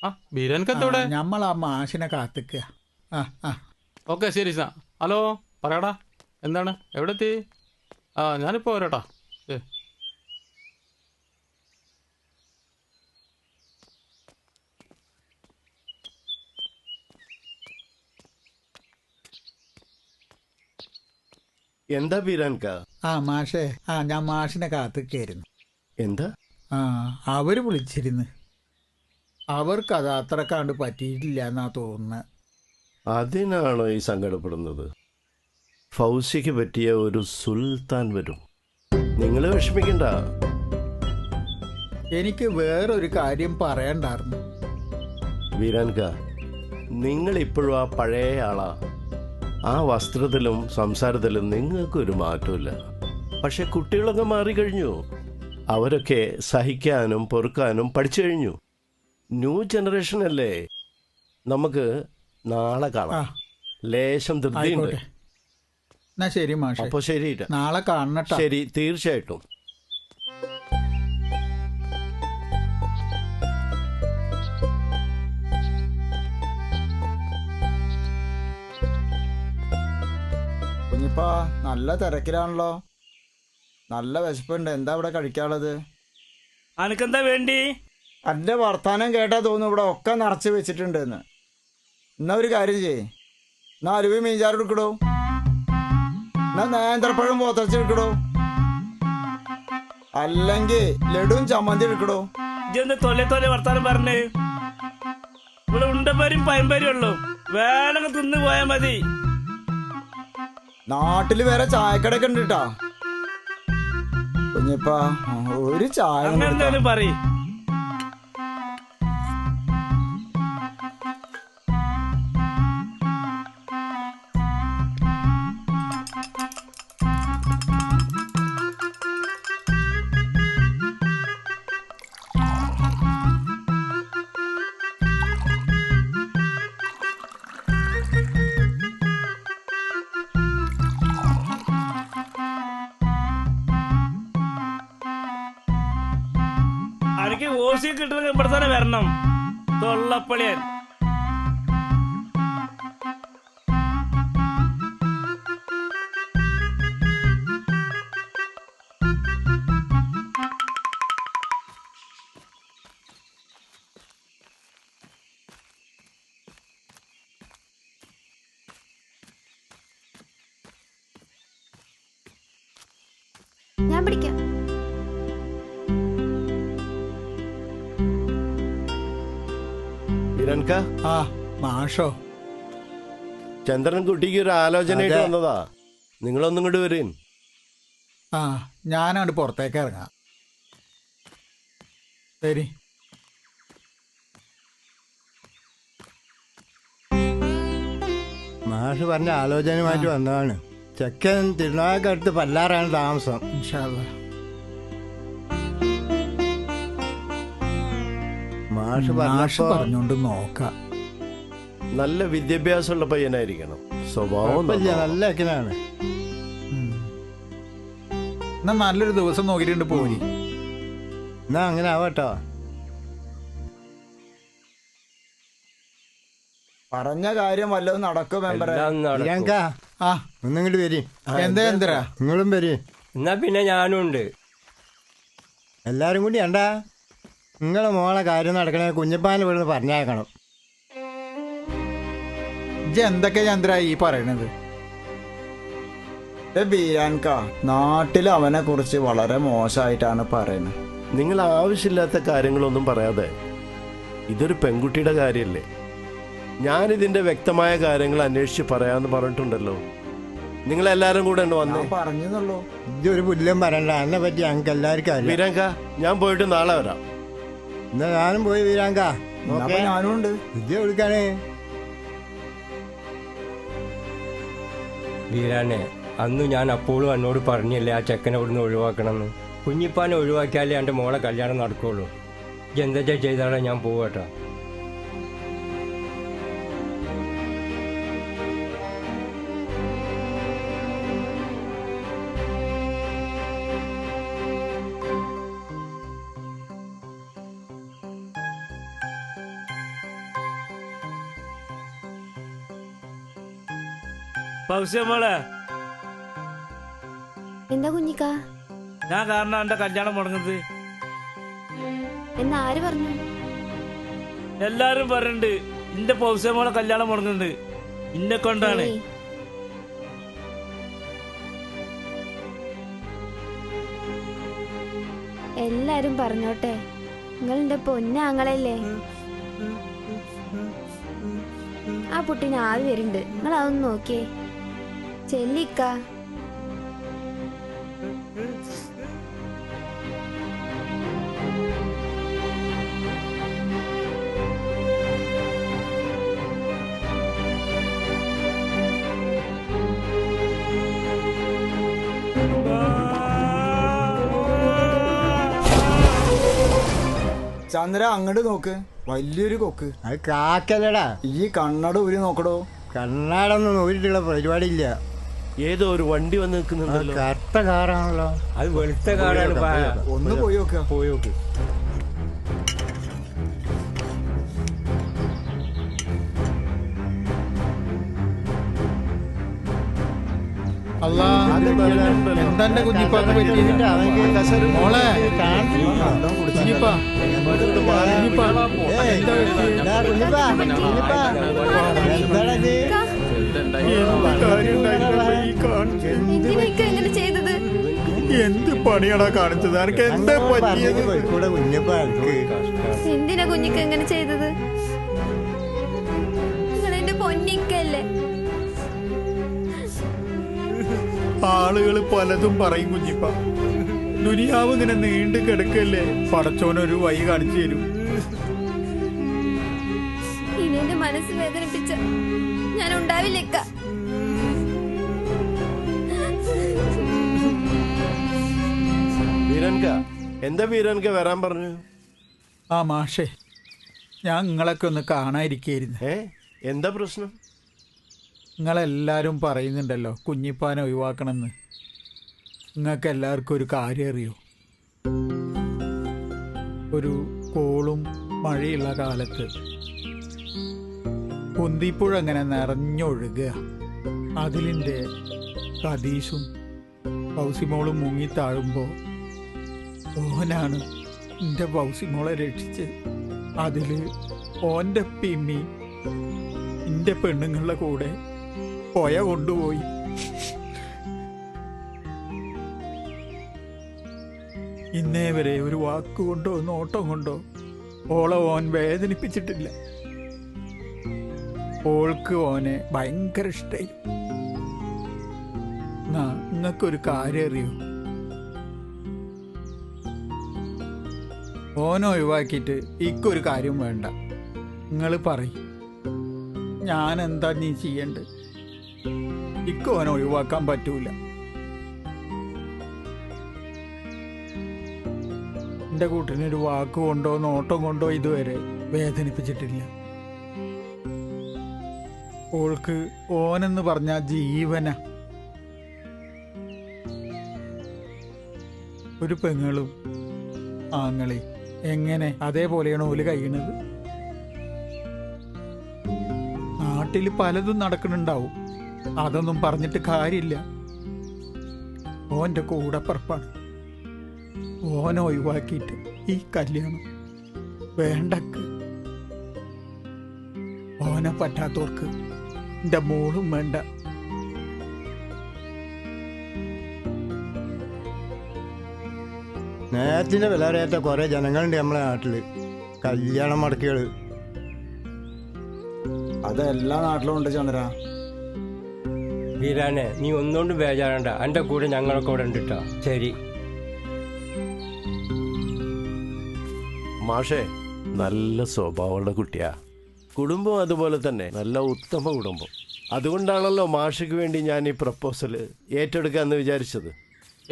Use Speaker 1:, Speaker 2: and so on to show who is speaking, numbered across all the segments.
Speaker 1: ആ ബീരാൻക്കെന്തവിടെ?
Speaker 2: ഞമ്മൾ ആ മാഷിനെ കാത്തിക്കുക. ആ ആ
Speaker 1: ഓക്കെ ശരി സാ. ഹലോ പറയാടാ, എന്താണ്, എവിടെ എത്തി? ആ ഞാനിപ്പോൾ വരാട്ടാ. ശരി.
Speaker 3: എന്താ ബീരാൻക?
Speaker 2: മാഷേ, ഞാൻ മാഷിനെ കാത്തിക്കായിരുന്നു.
Speaker 3: എന്താ?
Speaker 2: അവര് വിളിച്ചിരുന്നു. അവർക്കത് അത്ര കണ്ട് പറ്റിയിട്ടില്ല എന്നാ തോന്നുന്നത്.
Speaker 3: അതിനാണോ ഈ സങ്കടപ്പെടുന്നത്? ഫൗസിക്ക് പറ്റിയ ഒരു സുൽത്താൻ വരും, നിങ്ങൾ വിഷമിക്കണ്ട.
Speaker 2: എനിക്ക് വേറൊരു കാര്യം പറയണ്ടായിരുന്നു.
Speaker 3: ബീരാൻക, നിങ്ങൾ ഇപ്പോഴും ആ പഴയ ആളാ. ആ വസ്ത്രത്തിലും സംസാരത്തിലും നിങ്ങൾക്കൊരു മാറ്റമില്ല. പക്ഷെ കുട്ടികളൊക്കെ മാറിക്കഴിഞ്ഞു. അവരൊക്കെ സഹിക്കാനും പൊറുക്കാനും പഠിച്ചു കഴിഞ്ഞു. ന്യൂ ജനറേഷൻ അല്ലേ. നമുക്ക് നാളെ കാണാം. ലേശം ധൃതിയുണ്ട്.
Speaker 2: എന്നാ ശരി മാഷേ.
Speaker 3: അപ്പൊ ശരി,
Speaker 2: നാളെ കാണട്ടെ.
Speaker 3: ശരി, തീർച്ചയായിട്ടും.
Speaker 4: കുഞ്ഞിപ്പാ, നല്ല തിരക്കിലാണല്ലോ. നല്ല വിശപ്പുണ്ട്. എന്താ ഇവിടെ കഴിക്കാനുള്ളത്?
Speaker 5: അനക്കെന്താ വേണ്ടി?
Speaker 4: എൻ്റെ വർത്താനം കേട്ടാ തോന്നുന്നു ഇവിടെ ഒക്കെ നിറച്ച് വെച്ചിട്ടുണ്ടെന്ന്. എന്നാ ഒരു കാര്യം ചെയ്യേ, എന്നാ അലുവി മീൻചാറ് എടുക്കടോ, എന്നാ നേന്ത്രപ്പഴം പോത്തച്ചെടുക്കടോ, അല്ലെങ്കിൽ ലഡുവും ചമ്മന്തി എടുക്കടോ.
Speaker 5: ഇതെന്താ തൊല്ലെ വർത്താനം പറഞ്ഞേ? ഇവിടെ ഉണ്ടപ്പേരും പയമ്പേരും ഉള്ളു. വേണമെങ്കിൽ തിന്ന് പോയാ മതി.
Speaker 4: നാട്ടില് വേറെ ചായക്കടയൊക്കെ ഉണ്ട് കേട്ടാ. കുഞ്ഞിപ്പാ, ഒരു ചായ
Speaker 5: അങ്ങനെ പറയും. എനിക്ക് ഓസി കിട്ടുന്ന ഇവിടെ തന്നെ വരണം. തൊള്ളപ്പളിയൻ.
Speaker 6: ഞാൻ പിടിക്കാം.
Speaker 3: ബീരാൻക,
Speaker 2: മാഷോ,
Speaker 3: ചന്ദ്രൻ കുട്ടിക്ക് ഒരു ആലോചനയായിട്ട് വന്നതാ. നിങ്ങളൊന്നും ഇങ്ങോട്ട് വരീൻ.
Speaker 2: ഞാനങ്ങോട്ട് പുറത്തേക്ക് ഇറങ്ങാം. ശരി.
Speaker 7: മാഷ് പറഞ്ഞ ആലോചനയുമായിട്ട് വന്നതാണ്. ചെക്കൻ തിരുനാളൊക്കെ അടുത്ത് പല്ലാറാണ് താമസം.
Speaker 2: ഇൻഷാ അല്ലാ.
Speaker 7: മാഷ്
Speaker 2: പറഞ്ഞോണ്ട് നോക്കാം.
Speaker 3: നല്ല വിദ്യാഭ്യാസമുള്ള പയ്യനായിരിക്കണം. സ്വഭാവം
Speaker 7: നല്ല ചെക്കനാണ്.
Speaker 2: എന്നാ നല്ലൊരു ദിവസം നോക്കിയിട്ടുണ്ട് പോരി.
Speaker 7: എന്നാ അങ്ങനെ ആവട്ടോ.
Speaker 4: പറഞ്ഞ കാര്യം വല്ലതും നടക്കും മെമ്പറെ.
Speaker 7: പ്രിയങ്ക, ഒന്നിങ്ങോട്ട് വരി.
Speaker 2: എന്താ
Speaker 7: നിങ്ങളും വരി.
Speaker 8: എന്നാ പിന്നെ ഞാനും ഉണ്ട്.
Speaker 7: എല്ലാരും കൂടി വേണ്ട. നിങ്ങളെ മോളെ കാര്യം നടക്കണേ കുഞ്ഞപ്പാനെ ഇവിടുന്ന് പറഞ്ഞേക്കണം.
Speaker 2: എന്തൊക്കെ ചന്ദ്ര ഈ പറയണത്?
Speaker 4: ബീരാൻക, നാട്ടിൽ അവനെ കുറിച്ച് വളരെ മോശമായിട്ടാണ് പറയുന്നത്.
Speaker 3: നിങ്ങൾ ആവശ്യമില്ലാത്ത കാര്യങ്ങളൊന്നും പറയാതെ. ഇതൊരു പെൺകുട്ടിയുടെ കാര്യമല്ലേ. ഞാനിതിന്റെ വ്യക്തമായ കാര്യങ്ങൾ അന്വേഷിച്ച് പറയാന്ന് പറഞ്ഞിട്ടുണ്ടല്ലോ. നിങ്ങളെല്ലാരും കൂടെ വന്നേ.
Speaker 4: പറഞ്ഞുള്ളൂ.
Speaker 7: ഇതൊരു പുല്ലും പറയണ്ട. അതിനെ പറ്റി ഞങ്ങൾക്ക് എല്ലാവർക്കും അറിയാം.
Speaker 3: വീരാങ്ക, ഞാൻ പോയിട്ട് നാളെ വരാം.
Speaker 7: എന്നാ ഞാനും പോയി വീരാങ്ക.
Speaker 4: ഞാനും ഉണ്ട്.
Speaker 7: വിദ്യ വിളിക്കാനേ.
Speaker 8: വീരാനെ, അന്ന് ഞാൻ അപ്പോഴും എന്നോട് പറഞ്ഞില്ലേ ആ ചെക്കനെ ഇവിടുന്ന് ഒഴിവാക്കണമെന്ന്. കുഞ്ഞിപ്പാനെ ഒഴിവാക്കിയാലേ എൻ്റെ മോളെ കല്യാണം നടക്കുള്ളൂ. എന്താ ചെയ്താലേ ഞാൻ പോവട്ടോ.
Speaker 5: പൗസ്യ മോളെ,
Speaker 6: എന്താ കുഞ്ഞിക്ക?
Speaker 5: ഞാൻ കാരണം എന്റെ കല്യാണം മുടങ്ങുന്നത്.
Speaker 6: എന്ന് ആര് പറഞ്ഞു?
Speaker 5: എല്ലാരും പറയുന്നുണ്ട് ഇന്റെ പൗസ്യ മോളെ കല്യാണം മുടങ്ങുന്നുണ്ട്. ഇന്നെ കൊണ്ടാണ്.
Speaker 6: ഏയ്, എല്ലാരും പറഞ്ഞോട്ടെ, നിങ്ങൾ എന്റെ പൊന്നാങ്ങളല്ലേ. ആ കുട്ടീനെ ആവി വരുന്നുണ്ട്, നിങ്ങൾ അതൊന്ന് നോക്കിയേ. ചെല്ലിക്ക.
Speaker 4: ചന്ദ്ര അങ്ങോട്ട് നോക്ക്, വലിയൊരു കൊക്ക്.
Speaker 7: അത് കാക്കല്ലടാ.
Speaker 4: ഈ കണ്ണട ഊരി നോക്കടോ.
Speaker 7: കണ്ണാടൊന്നും ഊരിട്ടുള്ള പരിപാടിയില്ല.
Speaker 3: ഏതോ ഒരു വണ്ടി വന്ന്
Speaker 7: അത്
Speaker 3: നിൽക്കുന്നുണ്ടല്ലോ.
Speaker 7: കറുത്ത കാറാണല്ലോ.
Speaker 8: അത് വെളുത്ത കാടാണ് പായ.
Speaker 4: ഒന്ന് പോയി നോക്കുക.
Speaker 8: പോയി നോക്ക്.
Speaker 2: അല്ലാ, എന്താ എന്റെ കുഞ്ഞിപ്പാക്ക് പറ്റി? മോളെ കുഞ്ഞിപ്പാ, കുഞ്ഞിപ്പാ, എന്താ
Speaker 6: എന്തിനൊക്കെ എങ്ങനെ ചെയ്തത്?
Speaker 2: എന്ത് പണിയാടാ കാണിച്ചത്? എനിക്ക് എന്താ പറ്റിയത്?
Speaker 6: എന്തിനാ കുഞ്ഞിക്ക് എങ്ങനെ ചെയ്തത്? നിങ്ങൾ എന്റെ പൊന്നിക്കല്ലേ.
Speaker 2: ആളുകൾ പലതും പറയും കുഞ്ഞിപ്പ. ദുനിയാവ് ഇങ്ങനെ നീണ്ടു കിടക്കല്ലേ. പടച്ചോനൊരു വഴി കാണിച്ചു തരും.
Speaker 6: ഇനി എന്റെ മനസ്സ് വേദനിപ്പിച്ച ഞാൻ ഉണ്ടാവില്ലേക്ക.
Speaker 3: വീരൻക, എന്താ വീരൻക വരാൻ പറഞ്ഞു?
Speaker 2: ആ മാഷേ, ഞാൻ നിങ്ങളൊക്കെ ഒന്ന് കാണാതിരിക്കായിരുന്നു.
Speaker 3: എന്താ പ്രശ്നം?
Speaker 2: നിങ്ങളെല്ലാവരും പറയുന്നുണ്ടല്ലോ കുഞ്ഞിപ്പാനെ ഒഴിവാക്കണമെന്ന്. നിങ്ങൾക്ക് എല്ലാവർക്കും ഒരു കാര്യം അറിയോ? ഒരു കോളും മഴയുള്ള കാലത്ത് പൊന്തിപ്പുഴ അങ്ങനെ നിറഞ്ഞൊഴുകുക. അതിലിൻ്റെ കദീഷും പൗസിമോളും മുങ്ങി താഴുമ്പോൾ ഓനാണ് എൻ്റെ പൗസിമോളെ രക്ഷിച്ച്. അതിൽ ഓൻ്റെ പിമ്മി എൻ്റെ പെണ്ണുങ്ങളുടെ കൂടെ പോയ കൊണ്ടുപോയി. ഇന്നേ വരെ ഒരു വാക്കുകൊണ്ടോ നോട്ടം കൊണ്ടോ ഓളെ ഓൻ വേദനിപ്പിച്ചിട്ടില്ല. ഓൾക്ക് ഓനെ ഭയങ്കര ഇഷ്ടായി. നിങ്ങൾക്കൊരു കാര്യം അറിയോ? ഓനെ ഒഴിവാക്കിയിട്ട് ഇക്കൊരു കാര്യം വേണ്ട. നിങ്ങൾ പറയും, ഞാൻ എന്താ നീ ചെയ്യണ്ടത്? ഇക്ക് ഓനെ ഒഴിവാക്കാൻ പറ്റൂല. എൻ്റെ കൂട്ടിനൊരു വാക്ക് കൊണ്ടോ നോട്ടം കൊണ്ടോ ഇതുവരെ വേദനിപ്പിച്ചിട്ടില്ല. ഓൾക്ക് ഓനെന്ന് പറഞ്ഞ ജീവന. ഒരു പെങ്ങളും ആങ്ങളെ എങ്ങനെ അതേപോലെയാണ് ഓല് കഴിയണത്. നാട്ടിൽ പലതും നടക്കുന്നുണ്ടാവും, അതൊന്നും പറഞ്ഞിട്ട് കാര്യമില്ല. ഓൻ്റെ കൂടപ്പറപ്പാണ്. ഓനെ ഒഴിവാക്കിയിട്ട് ഈ കല്യാണം വേണ്ടക്ക്. ഓനെ പറ്റാത്തവർക്ക് എൻ്റെ മോളും വേണ്ട.
Speaker 7: നേരത്തിന്റെ വില അറിയാത്ത കുറെ ജനങ്ങളുണ്ട് നമ്മളെ നാട്ടില്. കല്യാണം മടക്കികള്
Speaker 4: അത് എല്ലാ നാട്ടിലും ഉണ്ട് ചന്ദ്ര.
Speaker 8: വീരാനെ, നീ ഒന്നുകൊണ്ടും ബേജാറണ്ട. എന്റെ കൂടെ ഞങ്ങളൊക്കെ ഇവിടെ ഉണ്ട് ട്ടോ. ശരി
Speaker 3: മാഷേ, നല്ല സ്വഭാവമുള്ള കുട്ടിയാ. കുടുംബം അതുപോലെ തന്നെ നല്ല ഉത്തമ കുടുംബം. അതുകൊണ്ടാണല്ലോ മാഷയ്ക്ക് വേണ്ടി ഞാൻ ഈ പ്രപ്പോസൽ ഏറ്റെടുക്കാന്ന് വിചാരിച്ചത്.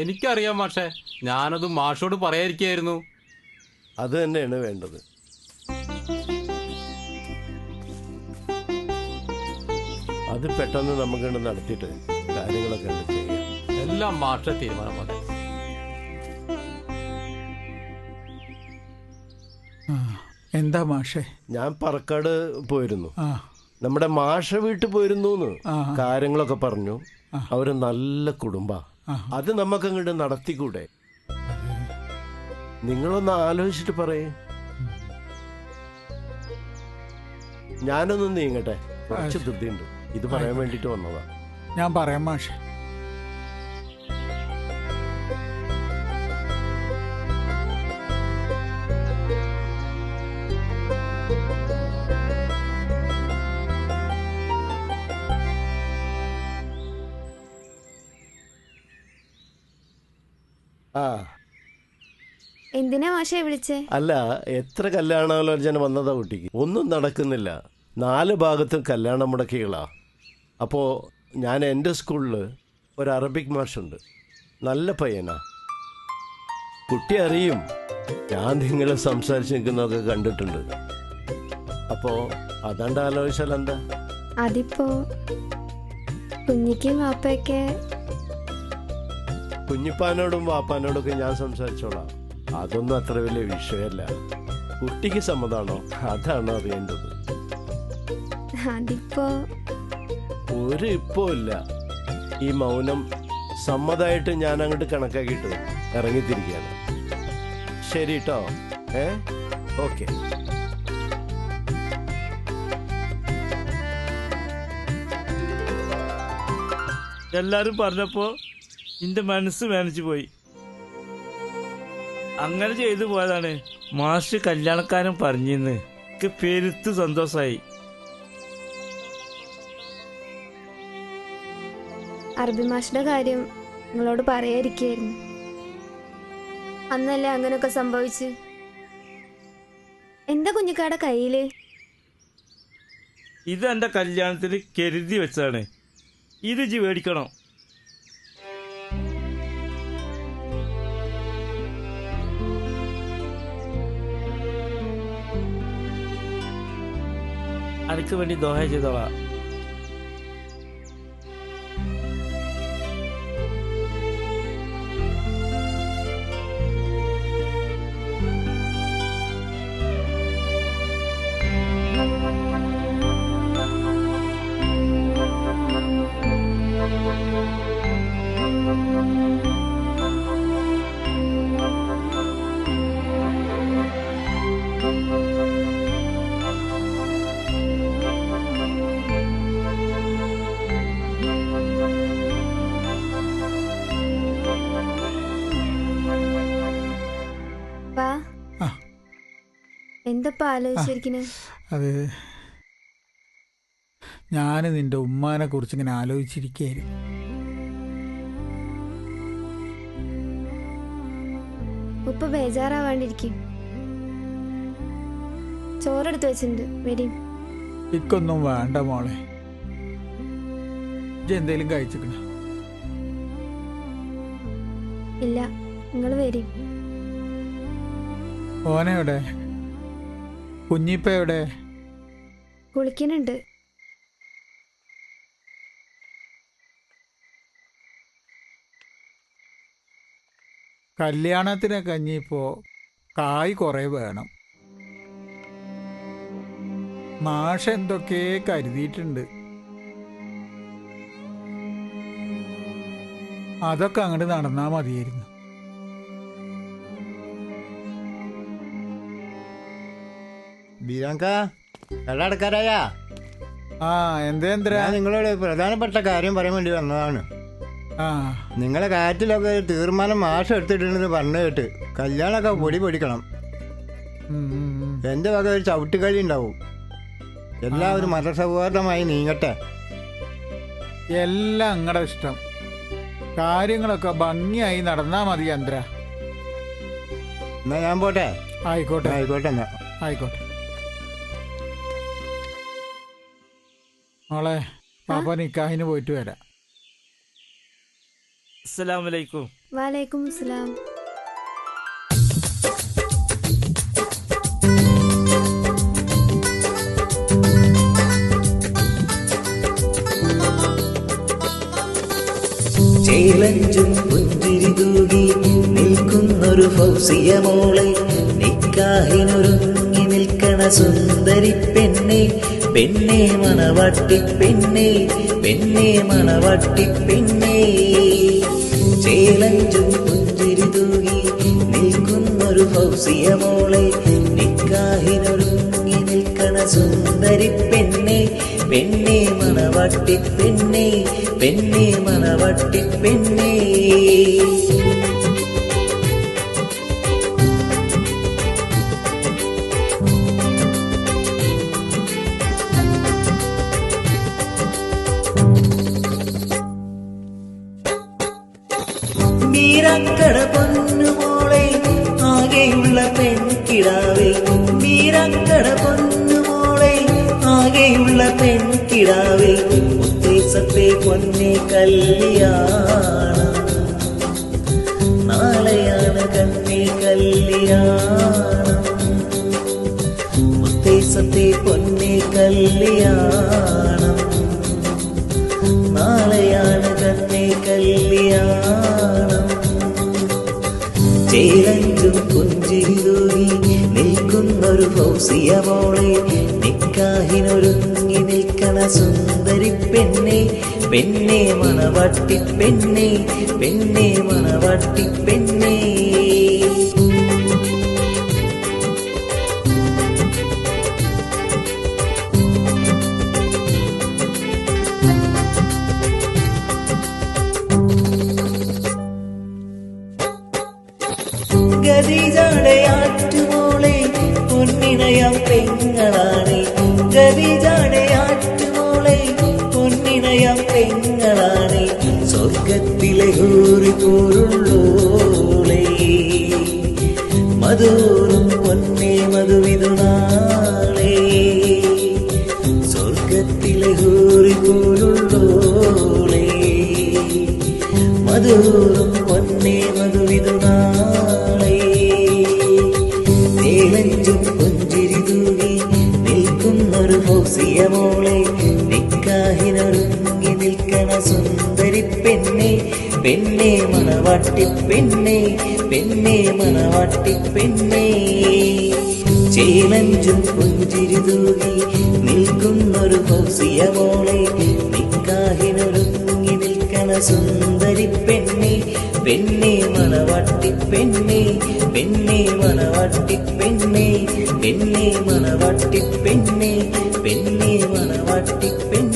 Speaker 1: എനിക്കറിയാം മാഷേ, ഞാനത് മാഷോട് പറയാതിരിക്കായിരുന്നു.
Speaker 3: അത് തന്നെയാണ് വേണ്ടത്. അത് പെട്ടെന്ന് നമുക്കുണ്ട് നടത്തിയിട്ട് കാര്യങ്ങളൊക്കെ ഉണ്ട് ചെയ്യാം.
Speaker 1: എല്ലാം മാഷ തീരുമാനം മതി.
Speaker 2: എന്താ മാഷേ?
Speaker 3: ഞാൻ പറക്കാട് പോയിരുന്നു.
Speaker 2: ആ,
Speaker 3: നമ്മുടെ മാഷ വീട്ടിൽ പോയിരുന്നൂന്ന്
Speaker 2: ആ.
Speaker 3: കാര്യങ്ങളൊക്കെ പറഞ്ഞു. അവര് നല്ല കുടുംബ.
Speaker 2: ആ.
Speaker 3: അത് നമുക്ക് അങ്ങോട്ട് നടത്തിക്കൂടെ? നിങ്ങളൊന്ന് ആലോചിച്ചിട്ട് പറയേ. ഞാനൊന്ന് നീങ്ങട്ടെ, കുറച്ച് ധൃതിയുണ്ട്. ഇത് പറയാൻ വേണ്ടിട്ട് വന്നതാ.
Speaker 2: ഞാൻ പറയാം മാഷെ.
Speaker 3: ആ
Speaker 6: എന്തിനാ മാഷെ വിളിച്ചേ?
Speaker 3: അല്ല, എത്ര കല്യാണാലോചന വന്നതാ കുട്ടിക്ക്? ഒന്നും നടക്കുന്നില്ല. 4 ഭാഗത്തും കല്യാണം മുടക്കികളാ. അപ്പോൾ ഞാൻ എൻ്റെ സ്കൂളിൽ ഒരു അറബിക് മാഷുണ്ട്, നല്ല പയ്യനാ. കുട്ടി അറിയും, ഞാൻ നിങ്ങളെ സംസാരിച്ച് നിൽക്കുന്നതൊക്കെ കണ്ടിട്ടുണ്ട്. അപ്പോൾ അതാണ്ട് ആലോചിച്ചാൽ എന്താ?
Speaker 6: അതിപ്പോ കുഞ്ഞിക്കും വാപ്പയൊക്കെ.
Speaker 3: കുഞ്ഞിപ്പാനോടും വാപ്പാനോടൊക്കെ ഞാൻ സംസാരിച്ചോളാം. അതൊന്നും അത്ര വലിയ വിഷയമല്ല. കുട്ടിക്ക് സമ്മതാണോ? അതാണ് അറിയേണ്ടത്.
Speaker 6: അതിപ്പോ
Speaker 3: ഒരു ഇപ്പോ ഇല്ല. ഈ മൗനം സമ്മതമായിട്ട് ഞാൻ അങ്ങോട്ട് കണക്കാക്കിയിട്ട് ഇറങ്ങിത്തിരിക്കുകയാണ്. ശരി കേട്ടോ. ഓക്കെ.
Speaker 5: എല്ലാരും പറഞ്ഞപ്പോ എന്റെ മനസ്സ് വേനച്ചു പോയി. അങ്ങനെ ചെയ്തു പോയതാണ്. മാഷ് കല്യാണക്കാരൻ പറഞ്ഞിന്ന് എനിക്ക് പെരുത്ത് സന്തോഷായി.
Speaker 6: അറബി മാഷിന്റെ കാര്യം നിങ്ങളോട് പറയാതിരിക്കായിരുന്നു. അന്നല്ലേ അങ്ങനെയൊക്കെ സംഭവിച്ച്. എന്താ കുഞ്ഞിക്കാടെ കയ്യില്?
Speaker 5: ഇത് എന്റെ കല്യാണത്തിന് കരുതി വെച്ചാണ്. ഇത് ഇജ്ജ് മേടിക്കണം. അനക്ക് വേണ്ടി ദോഹ ചെയ്തോളാം.
Speaker 6: എന്തപ്പാ ആലോചിച്ചിരിക്കണേ?
Speaker 2: അത് ഞാൻ നിന്റെ ഉമ്മാനെ കുറിച്ച് ഇങ്ങനെ ആലോചിച്ചിരിക്കുകയായിരുന്നു.
Speaker 6: ഉപ്പ ബേജാറാവാണ്ടിരിക്കും. ചോറെടുത്ത് വെച്ചിട്ടുണ്ട്, വരും.
Speaker 2: ഇക്കൊന്നും വേണ്ട മോളെ. ഇജ്ജ് എന്തേലും കഴിച്ചിക്കണ?
Speaker 6: ഇല്ല, നിങ്ങൾ വരും.
Speaker 2: ഓനെവിടെ? കുഞ്ഞിപ്പ എവിടെ?
Speaker 6: കുളിക്കുന്നുണ്ട്.
Speaker 2: കല്യാണത്തിനൊക്കെ ഇനിയിപ്പോൾ കായ് കുറേ വേണം. മാഷ എന്തൊക്കെ കരുതിയിട്ടുണ്ട്. അതൊക്കെ അങ്ങോട്ട് നടന്നാൽ മതിയായിരുന്നു.
Speaker 7: ബീരാങ്ക കടക്കാരായാ?
Speaker 2: ആ എന്തേന്ദ്ര?
Speaker 7: ഞാൻ നിങ്ങളോട് പ്രധാനപ്പെട്ട കാര്യം പറയാൻ വേണ്ടി വന്നതാണ്.
Speaker 2: ആ
Speaker 7: നിങ്ങളെ കാര്യത്തിലൊക്കെ തീരുമാനം മാസം എടുത്തിട്ടുണ്ടെന്ന് പറഞ്ഞു കേട്ട് കല്യാണമൊക്കെ പൊടിക്കണം. എൻ്റെ വക ഒരു ചവിട്ടുകളി ഉണ്ടാവും. എല്ലാവരും മതസൗഹാർദ്ദമായി നീങ്ങട്ടെ.
Speaker 2: എല്ലാം നിങ്ങളുടെ ഇഷ്ടം. കാര്യങ്ങളൊക്കെ ഭംഗിയായി നടന്നാൽ മതി ചന്ദ്ര.
Speaker 7: എന്നാ ഞാൻ പോട്ടെ.
Speaker 2: ആയിക്കോട്ടെ
Speaker 7: ആയിക്കോട്ടെ എന്നാ.
Speaker 2: ആയിക്കോട്ടെ മോളെ. പാപ്പ നിക്കാഹിന് പോയിട്ട് വരാം.
Speaker 5: അസ്സലാമലൈക്കും.
Speaker 6: വാലൈക്കും അസ്സലാം.
Speaker 9: ചേലഞ്ചും പുഞ്ചിരി തൂകി നിൽക്കുന്നൊരു ഫൗസിയ മോളെ, നിക്കാഹിനൊരുങ്ങി നിൽക്കണ സുന്ദരി പെണ്ണെ, പെണ്ണേ മണവാട്ടി പെണ്ണേ പെണ്ണേ മണവാട്ടി പെണ്ണേ ചേലഞ്ചും പുഞ്ചിരി തൂകി നിൽക്കുന്നൊരു ഫൗസിയ മോളെ നിക്കാഹിനൊരുങ്ങി നിൽക്കണ സുന്ദരി പെണ്ണേ പെണ്ണേ മണവാട്ടി പെണ്ണേ പെണ്ണേ മണവാട്ടി പെണ്ണേ മീരാക്കട പൊന്നുമോളെ ആകെയുള്ള പെൺകിടാവേ മീരാക്കട പൊന്നുമോളെ ആകെയുള്ള പെൺകിടാവേ ഉദ്ദേശത്തെ പൊന്നെ കല്യാണം നാളെയാണ് കണ്ണേ കല്യാണം ഉദ്ദേശത്തെ പൊന്നെ കല്യാണം നാളെയാണ് കണ്ണേ കല്യാണം ചേലഞ്ചും പുഞ്ചിരി തൂകി നിൽക്കുന്നൊരു ഫൗസിയ മോളെ നിക്കാഹിനൊരുങ്ങി നിൽക്കണ സുന്ദരി പെണ്ണേ പെണ്ണേ മണവാട്ടി പെണ്ണേ പെണ്ണേ മണവാട്ടി പെണ്ണേ ഗതിജാടെ ആറ്റുമോളെ പൊന്നിണയാം പെങ്ങളാണ് ഗതിജാടെ ആറ്റുമോളെ പൊന്നിണയാം പെങ്ങളാണ് സ്വർഗത്തിലെ ഊറി പോരുള്ളോളെ മധുറും പൊന്നെ മധുവിതുനാളെ സ്വർഗത്തിലെ ഊറി പോരുള്ളോളെ മധുറും പൊന്നെ മധുവിതുനാളെ ചേലഞ്ചും പുഞ്ചിരി തൂകി നിൽക്കുന്നൊരു ഫൗസിയ മോളെ നിക്കാഹിനൊരുങ്ങി നിൽക്കണ സുന്ദരി പെണ്ണേ പെണ്ണേ മണവാട്ടി പെണ്ണേ പെണ്ണേ മണവാട്ടി പെണ്ണേ ചേലഞ്ചും പുഞ്ചിരി തൂകി നിൽക്കുന്നൊരു ഫൗസിയ മോളെ നിക്കാഹിനൊരുങ്ങി നിൽക്കണ സുന്ദരി പെണ്ണേ പെണ്ണേ മണവാട്ടി പെണ്ണേ പെണ്ണേ മണവാട്ടി പെണ്ണേ പെണ്ണേ മണവാട്ടി പെണ്ണേ പെണ്ണേ മണവാട്ടി പെണ്ണേ